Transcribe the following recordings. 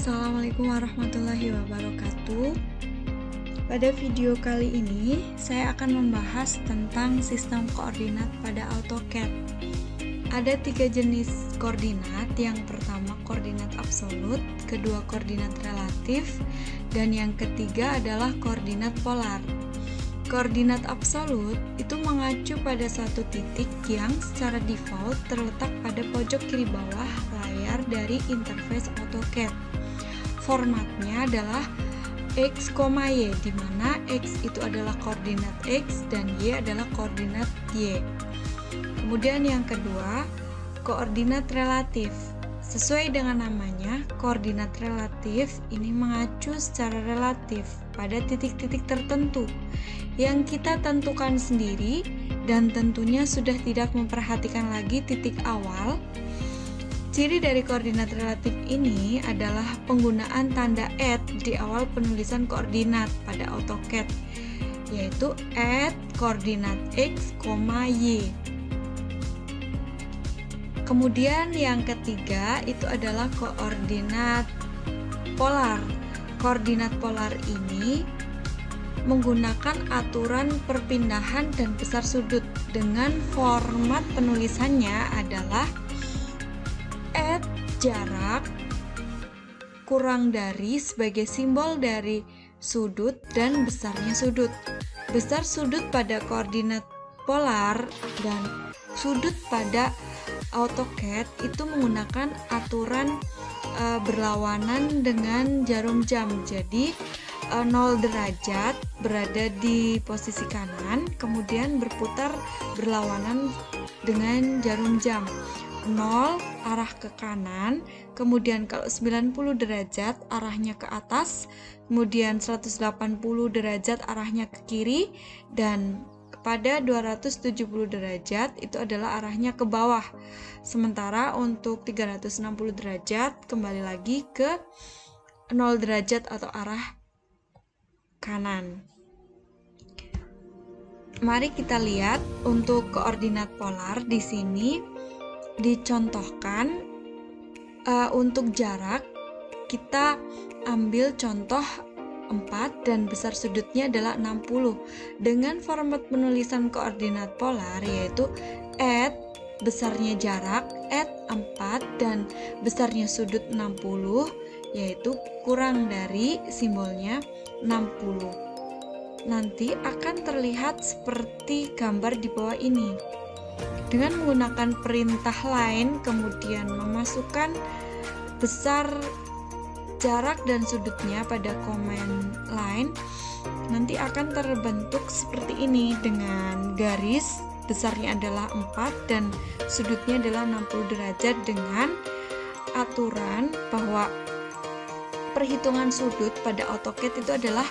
Assalamualaikum warahmatullahi wabarakatuh. Pada video kali ini, saya akan membahas tentang sistem koordinat pada AutoCAD. Ada 3 jenis koordinat. Yang pertama koordinat absolut, kedua koordinat relatif, dan yang ketiga adalah koordinat polar. Koordinat absolut itu mengacu pada suatu titik yang secara default terletak pada pojok kiri bawah layar dari interface AutoCAD. Formatnya adalah X, Y, di mana X itu adalah koordinat X dan Y adalah koordinat Y. Kemudian yang kedua, koordinat relatif. Sesuai dengan namanya, koordinat relatif ini mengacu secara relatif pada titik-titik tertentu yang kita tentukan sendiri dan tentunya sudah tidak memperhatikan lagi titik awal. Ciri dari koordinat relatif ini adalah penggunaan tanda @ di awal penulisan koordinat pada AutoCAD, yaitu @koordinat X, Y. Kemudian yang ketiga itu adalah koordinat polar. Koordinat polar ini menggunakan aturan perpindahan dan besar sudut dengan format penulisannya adalah jarak kurang dari sebagai simbol dari sudut dan besarnya sudut. Besar sudut pada koordinat polar dan sudut pada AutoCAD itu menggunakan aturan berlawanan dengan jarum jam. Jadi 0 derajat berada di posisi kanan, kemudian berputar berlawanan dengan jarum jam. 0 arah ke kanan, kemudian kalau 90 derajat arahnya ke atas, kemudian 180 derajat arahnya ke kiri, dan pada 270 derajat itu adalah arahnya ke bawah. Sementara untuk 360 derajat kembali lagi ke 0 derajat atau arah kanan. Mari kita lihat untuk koordinat polar di sini dicontohkan. Untuk jarak kita ambil contoh 4 dan besar sudutnya adalah 60 dengan format penulisan koordinat polar, yaitu besarnya jarak 4 dan besarnya sudut 60, yaitu kurang dari simbolnya 60. Nanti akan terlihat seperti gambar di bawah ini. Dengan menggunakan perintah lain, kemudian memasukkan besar jarak dan sudutnya pada command line, nanti akan terbentuk seperti ini dengan garis besarnya adalah 4 dan sudutnya adalah 60 derajat dengan aturan bahwa perhitungan sudut pada AutoCAD itu adalah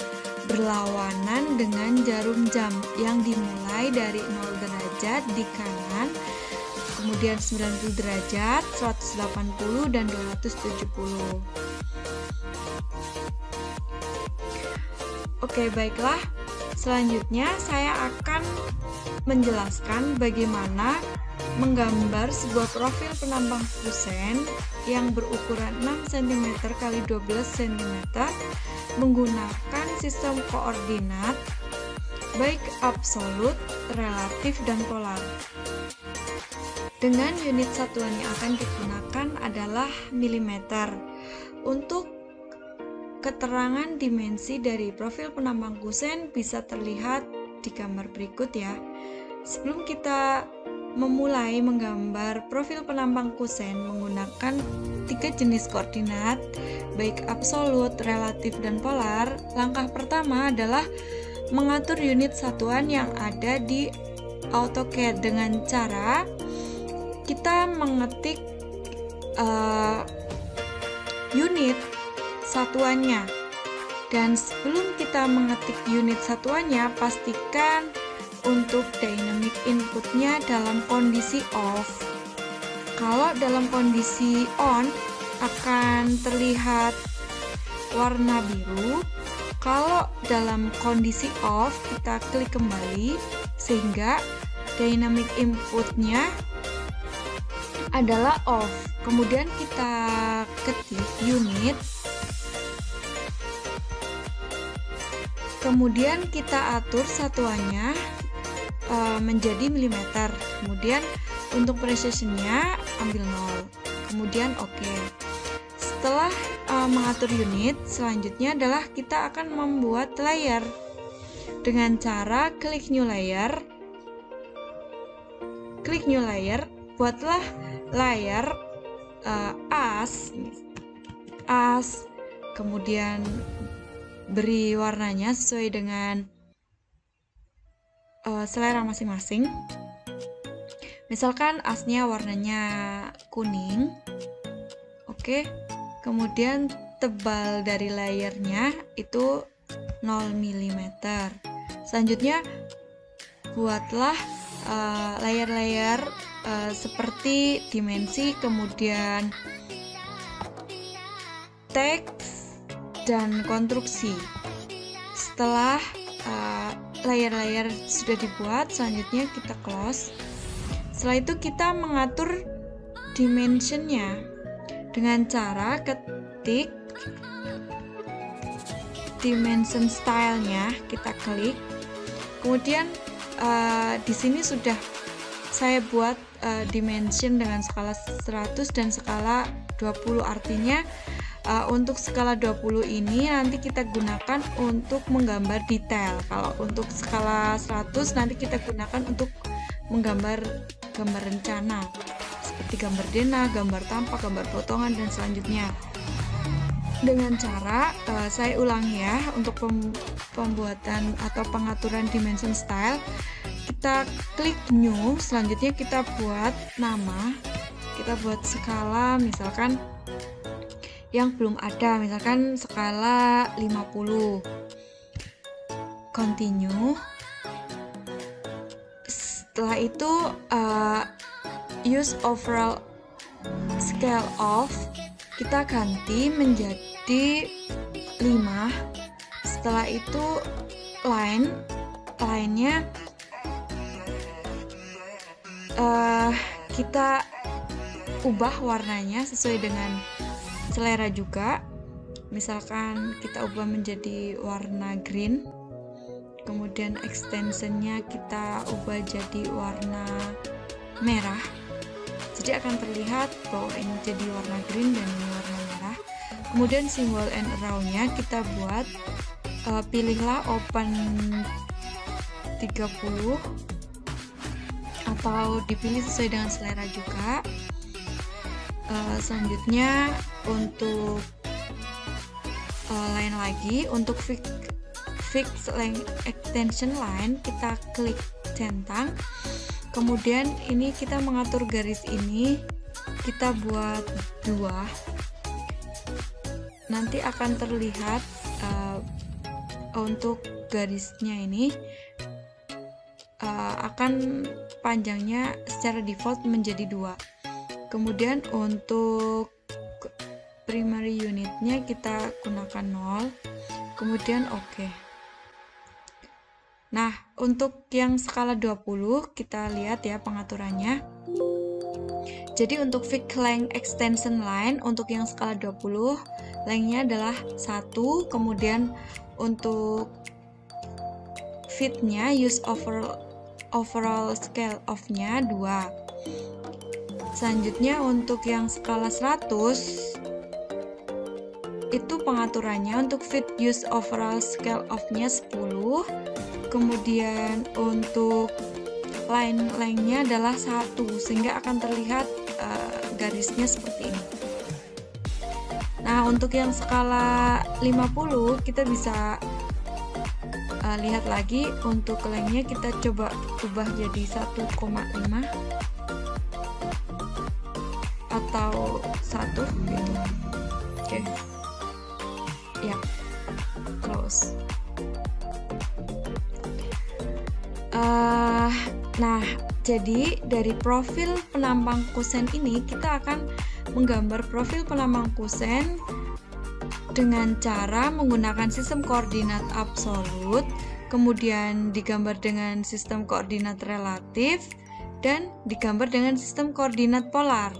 berlawanan dengan jarum jam yang dimulai dari 0 derajat di kanan, kemudian 90 derajat, 180 dan 270. Oke, baiklah. Selanjutnya saya akan menjelaskan bagaimana menggambar sebuah profil penambang kusen yang berukuran 6 cm x 12 cm menggunakan sistem koordinat baik absolut, relatif, dan polar. Dengan unit satuan yang akan digunakan adalah milimeter. Untuk keterangan dimensi dari profil penambang kusen bisa terlihat di gambar berikut ya. Sebelum kita memulai menggambar profil penambang kusen menggunakan 3 jenis koordinat baik absolut, relatif, dan polar, langkah pertama adalah mengatur unit satuan yang ada di AutoCAD dengan cara kita mengetik unit satuannya. Dan sebelum kita mengetik unit satuannya, pastikan untuk dynamic inputnya dalam kondisi off. Kalau dalam kondisi on akan terlihat warna biru. Kalau dalam kondisi off kita klik kembali sehingga dynamic inputnya adalah off. Kemudian kita ketik unit Kemudian kita atur satuannya menjadi milimeter. Kemudian untuk precisionnya ambil 0. Kemudian oke. Setelah mengatur unit, selanjutnya adalah kita akan membuat layer dengan cara klik new layer. Klik new layer, buatlah layer as, kemudian beri warnanya sesuai dengan selera masing-masing. Misalkan asnya warnanya kuning. Oke. Kemudian tebal dari layernya itu 0 mm. Selanjutnya buatlah layer-layer seperti dimensi, kemudian teks dan konstruksi. Setelah layer-layer sudah dibuat, selanjutnya kita close. Setelah itu kita mengatur dimensionnya dengan cara ketik dimension stylenya, kita klik. Kemudian di sini sudah saya buat dimension dengan skala 100 dan skala 20, artinya untuk skala 20 ini nanti kita gunakan untuk menggambar detail. Kalau untuk skala 100 nanti kita gunakan untuk menggambar gambar rencana seperti gambar denah, gambar tampak, gambar potongan, dan selanjutnya. Dengan cara saya ulangi ya, untuk pembuatan atau pengaturan dimension style, kita klik new, selanjutnya kita buat nama, kita buat skala misalkan yang belum ada, misalkan skala 50. Continue. Setelah itu use overall scale of kita ganti menjadi 5. Setelah itu line-nya kita ubah warnanya sesuai dengan selera juga. Misalkan kita ubah menjadi warna green, kemudian extensionnya kita ubah jadi warna merah, jadi akan terlihat bahwa ini jadi warna green dan ini warna merah. Kemudian simbol and around-nya kita buat pilihlah open 30 atau dipilih sesuai dengan selera juga. Selanjutnya untuk line lagi, untuk fix length extension line kita klik centang. Kemudian ini kita mengatur garis ini, kita buat 2. Nanti akan terlihat untuk garisnya ini akan panjangnya secara default menjadi 2. Kemudian untuk primary unitnya kita gunakan 0. Kemudian oke. Nah, untuk yang skala 20 kita lihat ya pengaturannya. Jadi untuk fix length extension line untuk yang skala 20 lengthnya adalah 1, kemudian untuk fitnya use overall scale of-nya 2. Selanjutnya untuk yang skala 100 itu pengaturannya untuk fit use overall scale of-nya 10. Kemudian untuk line length-nya adalah 1 sehingga akan terlihat garisnya seperti ini. Nah, untuk yang skala 50 kita bisa lihat lagi untuk length-nya kita coba ubah jadi 1,5 atau 1 gitu. Oke. Ya. Close. Nah, jadi dari profil penampang kusen ini kita akan menggambar profil penampang kusen dengan cara menggunakan sistem koordinat absolut, kemudian digambar dengan sistem koordinat relatif, dan digambar dengan sistem koordinat polar.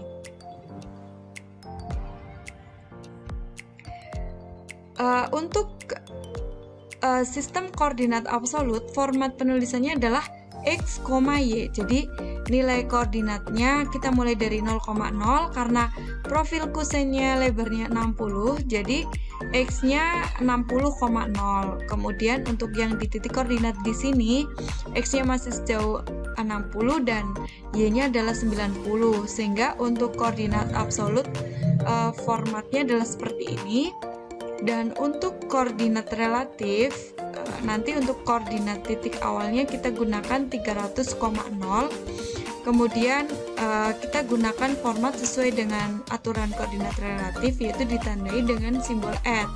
Untuk sistem koordinat absolut, format penulisannya adalah X, Y. Jadi nilai koordinatnya kita mulai dari 0,0 karena profil kosinnya lebarnya 60, jadi X-nya 60,0. Kemudian untuk yang di titik koordinat di sini, X-nya masih sejauh 60 dan Y-nya adalah 90. Sehingga untuk koordinat absolut formatnya adalah seperti ini. Dan untuk koordinat relatif, nanti untuk koordinat titik awalnya kita gunakan 300,0. Kemudian kita gunakan format sesuai dengan aturan koordinat relatif, yaitu ditandai dengan simbol @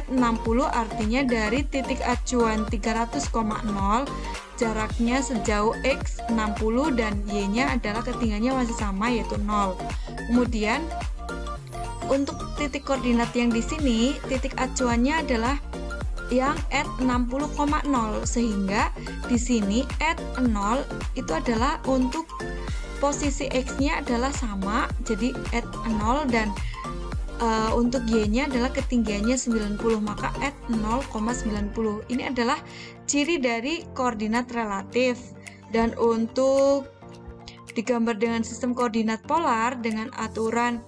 60 artinya dari titik acuan 300,0 jaraknya sejauh X 60 dan Y-nya adalah ketinggiannya masih sama, yaitu 0. Kemudian untuk titik koordinat yang di sini, titik acuannya adalah yang @60,0, sehingga di sini @0 itu adalah untuk posisi X-nya adalah sama, jadi @0 dan untuk Y-nya adalah ketinggiannya 90, maka @0,90. Ini adalah ciri dari koordinat relatif. Dan untuk digambar dengan sistem koordinat polar dengan aturan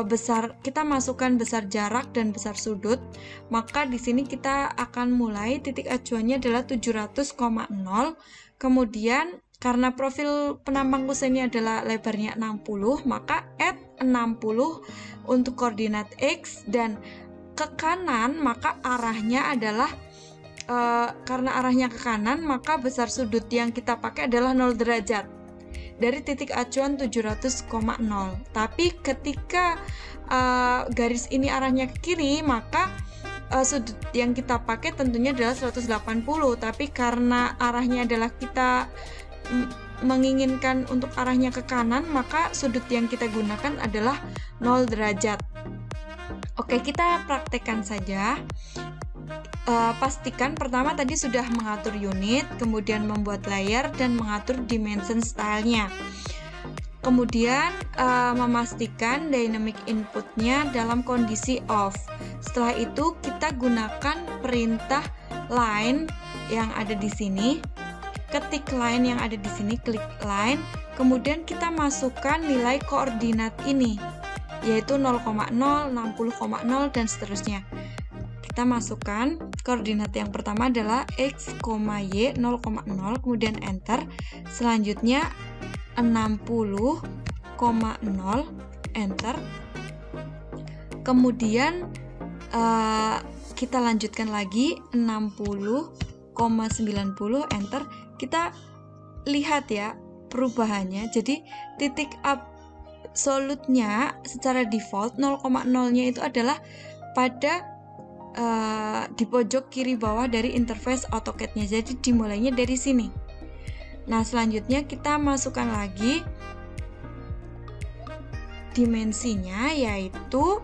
besar, kita masukkan besar jarak dan besar sudut, maka di sini kita akan mulai titik acuannya adalah 700,0. Kemudian karena profil penampang kosinnya adalah lebarnya 60, maka @60 untuk koordinat X, dan ke kanan maka arahnya adalah karena arahnya ke kanan, maka besar sudut yang kita pakai adalah 0 derajat dari titik acuan 700,0. Tapi ketika garis ini arahnya ke kiri, maka sudut yang kita pakai tentunya adalah 180. Tapi karena arahnya adalah kita menginginkan untuk arahnya ke kanan, maka sudut yang kita gunakan adalah 0 derajat. Oke, kita praktekkan saja. Pastikan pertama tadi sudah mengatur unit, kemudian membuat layer dan mengatur dimension stylenya. Kemudian memastikan dynamic inputnya dalam kondisi off. Setelah itu kita gunakan perintah line yang ada di sini. Ketik line yang ada di sini, klik line. Kemudian kita masukkan nilai koordinat ini, yaitu 0,0, 60,0 dan seterusnya. Kita masukkan koordinat yang pertama adalah X, Y 0,0, kemudian enter. Selanjutnya 60,0, enter. Kemudian kita lanjutkan lagi 60,90, enter. Kita lihat ya perubahannya. Jadi titik absolutnya secara default 0,0-nya itu adalah pada di pojok kiri bawah dari interface AutoCAD-nya. Jadi dimulainya dari sini. Nah, selanjutnya kita masukkan lagi dimensinya, yaitu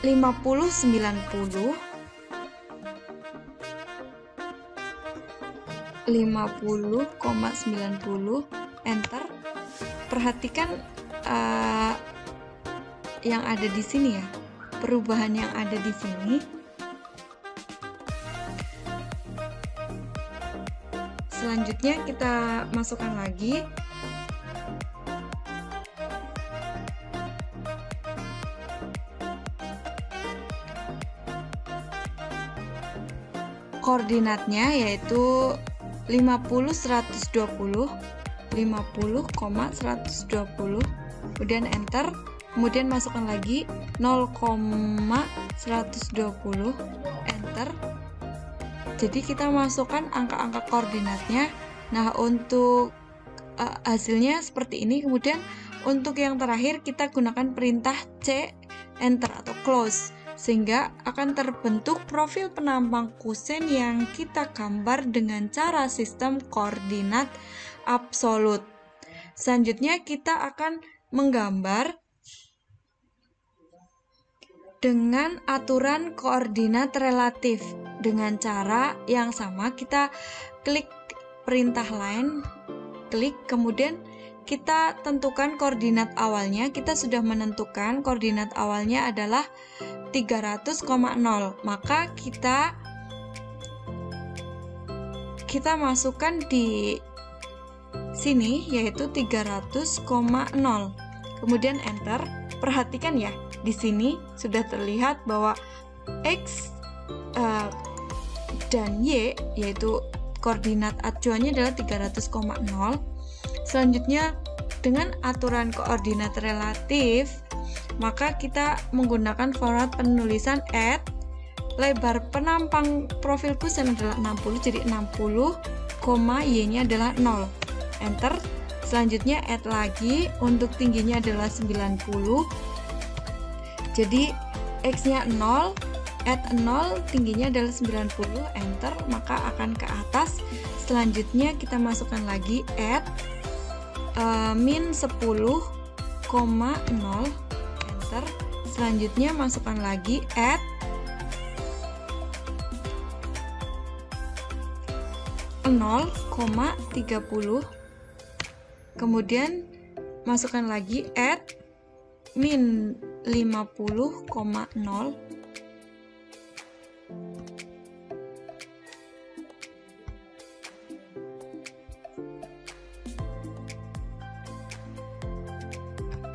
50,90, 50,90, enter. Perhatikan yang ada di sini ya, perubahan yang ada di sini. Selanjutnya kita masukkan lagi koordinatnya, yaitu 50,120, 50,120, kemudian enter. Kemudian masukkan lagi 0,120, enter. Jadi kita masukkan angka-angka koordinatnya. Nah, untuk hasilnya seperti ini. Kemudian untuk yang terakhir kita gunakan perintah C, enter atau close, sehingga akan terbentuk profil penampang kosin yang kita gambar dengan cara sistem koordinat absolut. Selanjutnya kita akan menggambar dengan aturan koordinat relatif dengan cara yang sama. Kita klik perintah line, klik, kemudian kita tentukan koordinat awalnya. Kita sudah menentukan koordinat awalnya adalah 300,0. Maka kita masukkan di sini yaitu 300,0. Kemudian enter. Perhatikan ya, di sini sudah terlihat bahwa X dan Y yaitu koordinat acuannya adalah 300,0. Selanjutnya dengan aturan koordinat relatif, maka kita menggunakan format penulisan add. Lebar penampang profil kusen adalah 60, jadi 60, Y-nya adalah 0. Enter. Selanjutnya add lagi, untuk tingginya adalah 90. Jadi X-nya 0, add 0, tingginya adalah 90, enter, maka akan ke atas. Selanjutnya kita masukkan lagi add min 10,0, enter. Selanjutnya masukkan lagi add (0,30). Kemudian masukkan lagi add min 50,0.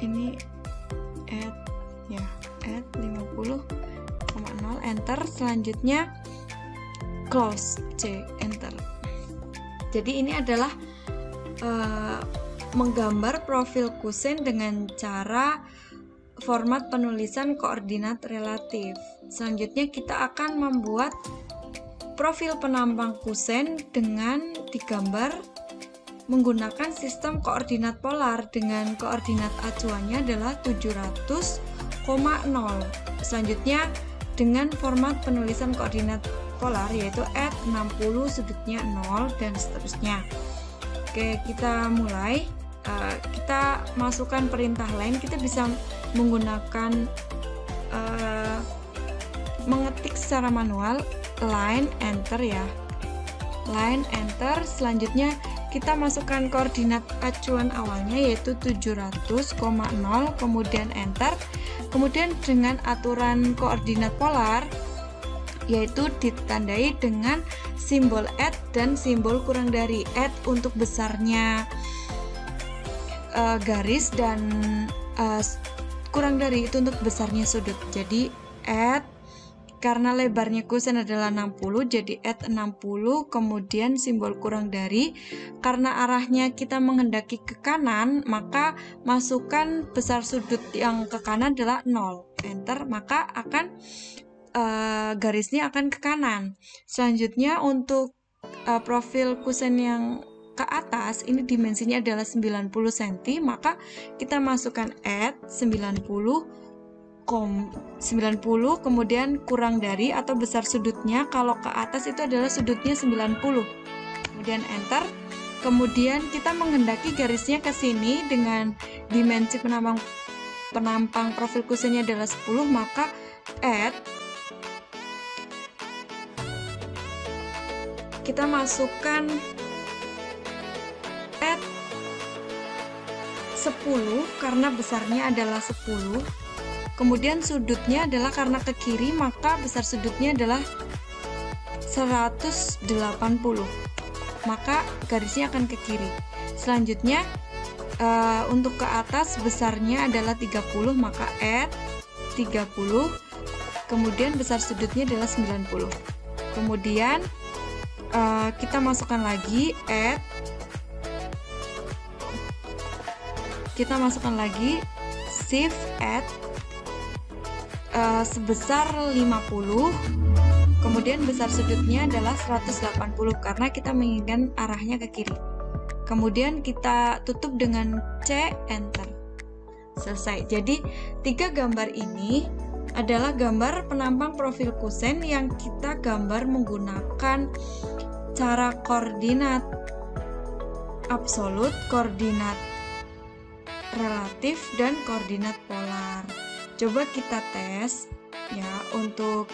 Ini add 50,0, enter. Selanjutnya close, C, enter. Jadi ini adalah menggambar profil kusen dengan cara format penulisan koordinat relatif. Selanjutnya kita akan membuat profil penampang kusen dengan digambar menggunakan sistem koordinat polar dengan koordinat acuannya adalah 700,0. Selanjutnya dengan format penulisan koordinat polar yaitu add 60, sudutnya 0, dan seterusnya. Oke, kita mulai. Kita masukkan perintah lain. Kita bisa menggunakan mengetik secara manual, line, enter ya. Line, enter. Selanjutnya kita masukkan koordinat acuan awalnya yaitu 700,0, kemudian enter. Kemudian dengan aturan koordinat polar yaitu ditandai dengan simbol add dan simbol kurang dari. Add untuk besarnya garis dan kurang dari itu untuk besarnya sudut. Jadi add, karena lebarnya kusen adalah 60, jadi add 60, kemudian simbol kurang dari. Karena arahnya kita menghendaki ke kanan, maka masukkan besar sudut yang ke kanan adalah 0, enter, maka akan garisnya akan ke kanan. Selanjutnya untuk profil kusen yang ke atas, ini dimensinya adalah 90 cm, maka kita masukkan add 90, kemudian kurang dari atau besar sudutnya. Kalau ke atas itu adalah sudutnya 90, kemudian enter. Kemudian kita menghendaki garisnya ke sini dengan dimensi penampang profil kusennya adalah 10, maka add, kita masukkan add 10 karena besarnya adalah 10. Kemudian sudutnya adalah karena ke kiri, maka besar sudutnya adalah 180. Maka garisnya akan ke kiri. Selanjutnya untuk ke atas besarnya adalah 30, maka add 30. Kemudian besar sudutnya adalah 90. Kemudian kita masukkan lagi add, kita masukkan lagi shift add sebesar 50, kemudian besar sudutnya adalah 180 karena kita menginginkan arahnya ke kiri. Kemudian kita tutup dengan C, enter. Selesai. Jadi 3 gambar ini adalah gambar penampang profil kusen yang kita gambar menggunakan cara koordinat absolut, koordinat relatif, dan koordinat polar. Coba kita tes ya. Untuk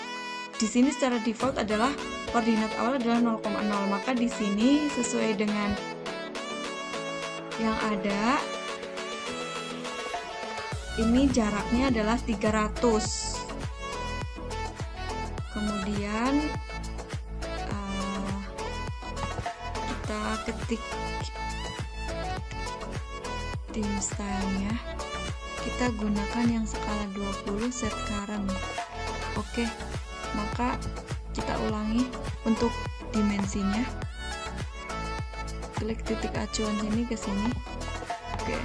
di sini secara default adalah koordinat awal adalah 0,0, maka di sini sesuai dengan yang ada ini jaraknya adalah 300. Kemudian kita ketik theme stylenya, kita gunakan yang skala 20 set current. Oke, maka kita ulangi untuk dimensinya, klik titik acuan sini ke sini. Oke,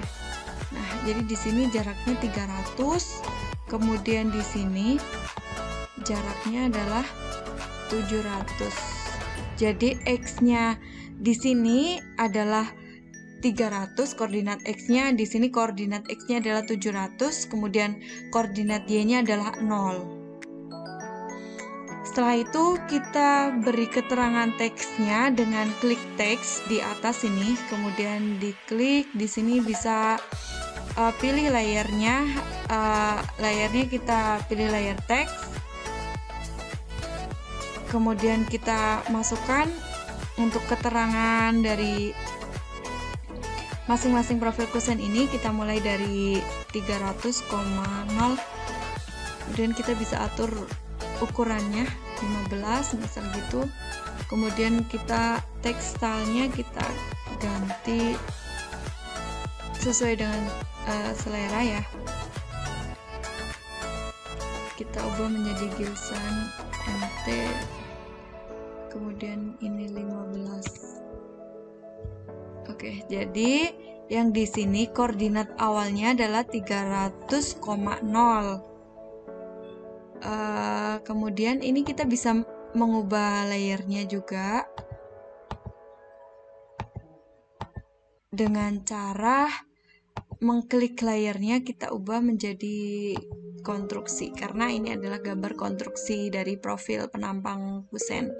nah jadi di sini jaraknya 300, kemudian di sini jaraknya adalah 700. Jadi X-nya di sini adalah 300, koordinat X-nya di sini, koordinat X-nya adalah 700, kemudian koordinat Y-nya adalah 0. Setelah itu kita beri keterangan teksnya dengan klik teks di atas ini, kemudian diklik di sini, bisa pilih layernya, layernya kita pilih layer teks, kemudian kita masukkan untuk keterangan dari masing-masing profil kusen ini. Kita mulai dari 300,0, kemudian kita bisa atur ukurannya 15 misal gitu. Kemudian kita tekstilnya kita ganti sesuai dengan selera ya. Kita ubah menjadi Gilsan MT, kemudian ini 15. Oke, jadi yang di sini koordinat awalnya adalah 300,0. Kemudian ini kita bisa mengubah layernya juga dengan cara mengklik layernya, kita ubah menjadi konstruksi, karena ini adalah gambar konstruksi dari profil penampang kusen.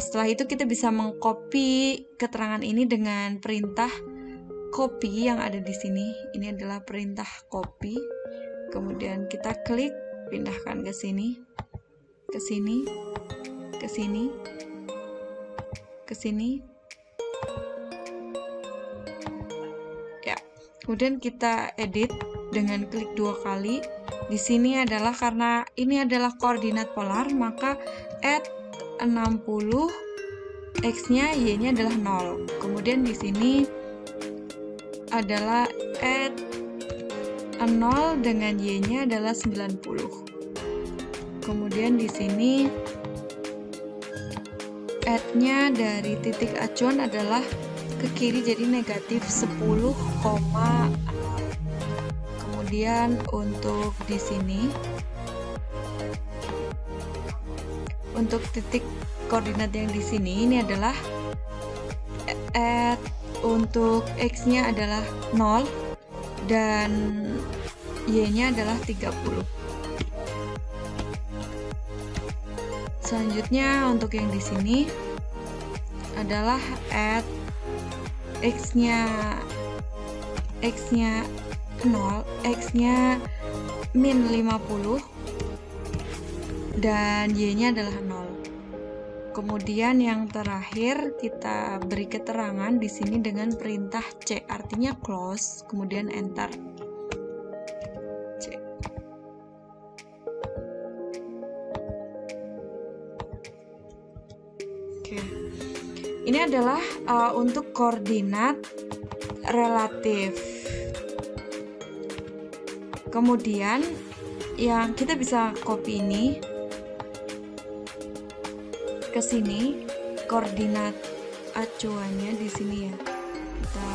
Setelah itu kita bisa mengcopy keterangan ini dengan perintah copy yang ada di sini. Ini adalah perintah copy. Kemudian kita klik, pindahkan ke sini, ke sini, ke sini, ke sini. Ya, kemudian kita edit dengan klik 2 kali. Di sini adalah karena ini adalah koordinat polar, maka add 60, X-nya, Y-nya adalah 0. Kemudian di sini adalah add 0 dengan Y-nya adalah 90. Kemudian di sini add-nya dari titik acuan adalah ke kiri, jadi negatif 10,6. Kemudian untuk di sini, untuk titik koordinat yang di sini, ini adalah add untuk X-nya adalah 0 dan Y-nya adalah 30. Selanjutnya untuk yang di sini adalah add X-nya 0, X-nya min 50 dan Y-nya adalah 0. Kemudian yang terakhir kita beri keterangan di sini dengan perintah C, artinya close, kemudian enter. C. Oke. Ini adalah untuk koordinat relatif. Kemudian yang kita bisa copy ini ke sini, koordinat acuannya di sini ya. Kita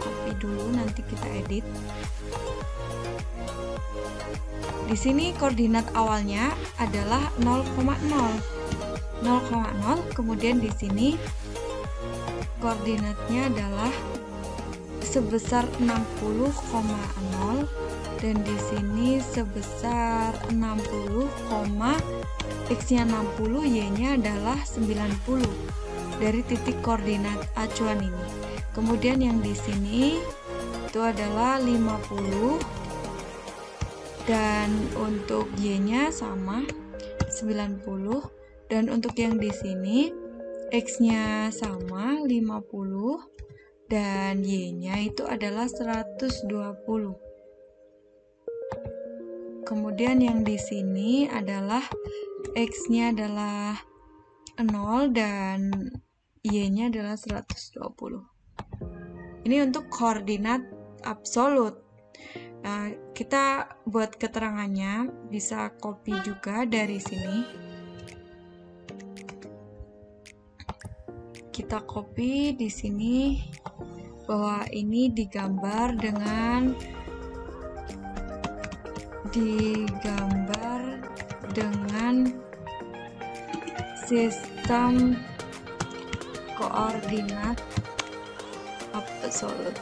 copy dulu, nanti kita edit. Di sini koordinat awalnya adalah 0,0. Kemudian di sini koordinatnya adalah sebesar 60,0 dan di sini sebesar 60, X-nya 60, Y-nya adalah 90 dari titik koordinat acuan ini. Kemudian yang di sini itu adalah 50 dan untuk Y-nya sama 90 dan untuk yang di sini X-nya sama 50 dan Y-nya itu adalah 120. Kemudian yang di sini adalah X-nya adalah 0 dan Y-nya adalah 120. Ini untuk koordinat absolut. Nah, kita buat keterangannya, bisa copy juga dari sini. Kita copy di sini bahwa ini digambar dengan sistem koordinat absolut.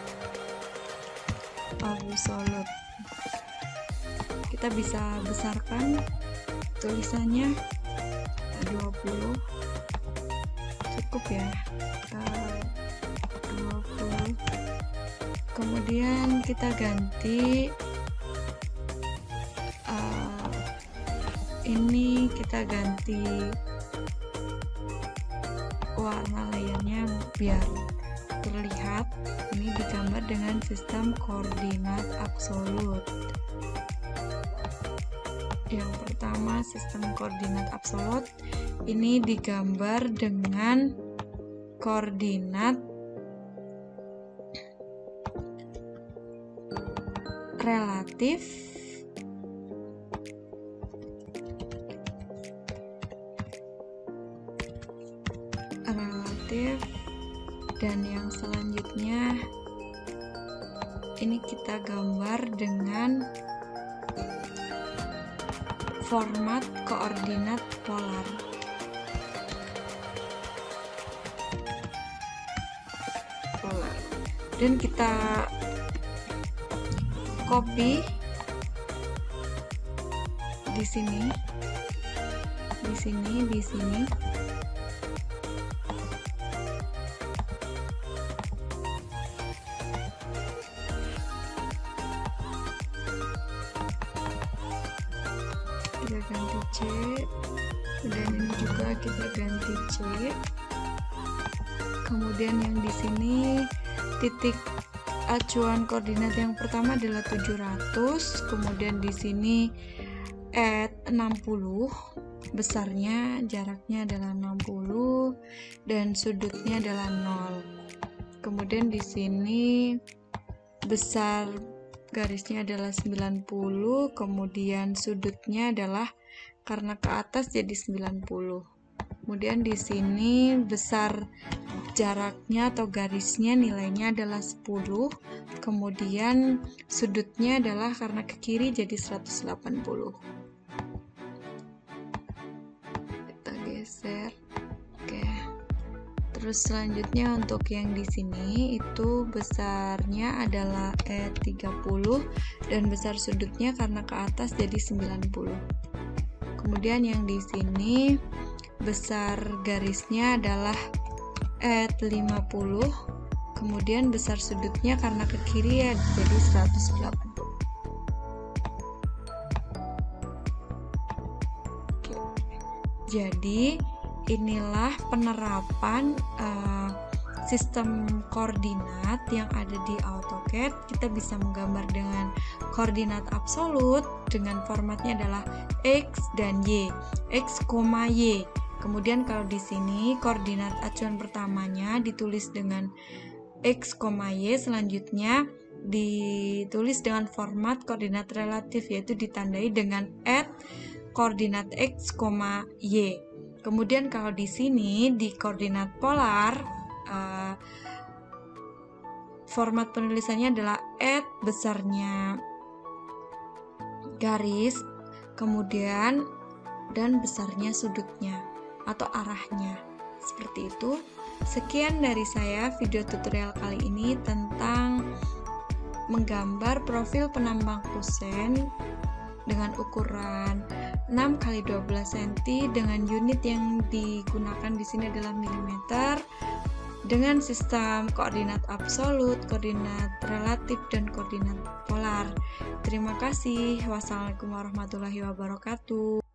Kita bisa besarkan tulisannya 20, cukup ya, 20. Kemudian kita ganti ini, kita ganti warna layarnya biar terlihat ini digambar dengan sistem koordinat absolut. Yang pertama, sistem koordinat absolut ini digambar dengan koordinat relatif dan yang selanjutnya ini kita gambar dengan format koordinat polar. Dan kita copy di sini. Kita ganti C, dan ini juga kita ganti C. Kemudian yang di sini titik acuan koordinat yang pertama adalah 700, kemudian di sini at 60, besarnya jaraknya adalah 60 dan sudutnya adalah 0. Kemudian di sini besar garisnya adalah 90, kemudian sudutnya adalah karena ke atas jadi 90. Kemudian di sini besar jaraknya atau garisnya nilainya adalah 10, kemudian sudutnya adalah karena ke kiri jadi 180. Kita geser. Oke. Terus selanjutnya untuk yang di sini itu besarnya adalah 30 dan besar sudutnya karena ke atas jadi 90. Kemudian yang di sini besar garisnya adalah 50, kemudian besar sudutnya karena ke kiri ya jadi 180. Oke. Jadi inilah penerapan sistem koordinat yang ada di AutoCAD. Kita bisa menggambar dengan koordinat absolut dengan formatnya adalah X dan Y, X, Y. Kemudian kalau di sini koordinat acuan pertamanya ditulis dengan X, Y, selanjutnya ditulis dengan format koordinat relatif, yaitu ditandai dengan koordinat X, Y. Kemudian kalau di sini di koordinat polar format penulisannya adalah besarnya garis, kemudian dan besarnya sudutnya atau arahnya. Seperti itu. Sekian dari saya video tutorial kali ini tentang menggambar profil penambang kusen dengan ukuran 6x12 cm dengan unit yang digunakan di sini adalah milimeter dengan sistem koordinat absolut, koordinat relatif, dan koordinat polar. Terima kasih. Wassalamualaikum warahmatullahi wabarakatuh.